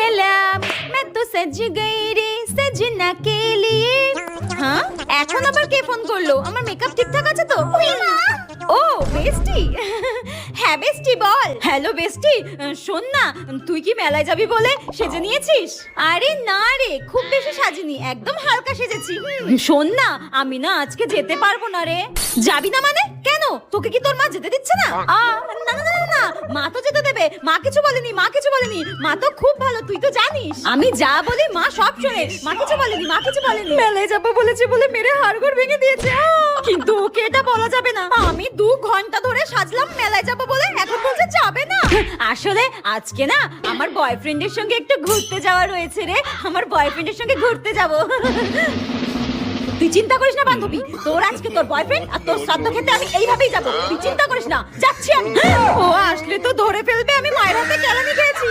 मेला मैं तो सज गई रे सजना के लिए। হ্যাঁ এখন আবার কে ফোন করলো? আমার মেকআপ ঠিকঠাক আছে তো? ও বেস্টি, হ্যাঁ বেস্টি বল। হ্যালো বেস্টি, শোন না, তুই কি মেলায় যাবি বলে সেজে নিয়েছিস? আরে না রে, খুব বেশি সাজিনি, একদম হালকা সেজেছি। শোন না, আমি না আজকে যেতে পারবো না রে। যাবি না মানে? কেন, তোকে কি তোর মা যেতে দিচ্ছে না? না না না না, মা তো যেতে দেবে, মা কিছু বলেনি, মা কিছু বলেনি, মা তো খুব ভালো, তুই তো জানিস। আমি যা বলি মা সব শোনে, মা কিছু বলেনি, মা কিছু বলেনি। মেলায় যাবো বলেছে বলে মেরে হাড়গোড় ভেঙে দিয়েছে। কিন্তু ওকে এটা বলা যাবে না। আমি 2 ঘন্টা ধরে সাজলাম মেলায় যাবো বলে, এখন বলছে যাবে না। আসলে আজকে না আমার বয়ফ্রেন্ডের সঙ্গে একটু ঘুরতে যাওয়া রয়েছে রে, আমার বয়ফ্রেন্ডের সঙ্গে ঘুরতে যাবো। তুই চিন্তা করিস না বান্ধবী, তোর আজকে তোর বয়ফ্রেন্ড আর তোর শ্রাদ্ধ খেতে আমি এইভাবেই যাবো, তুই চিন্তা করিস না, যাচ্ছি আমি। ও আসলে তো ধরে ফেলবে আমি মায়ের হাতে কেলানি খেয়েছি।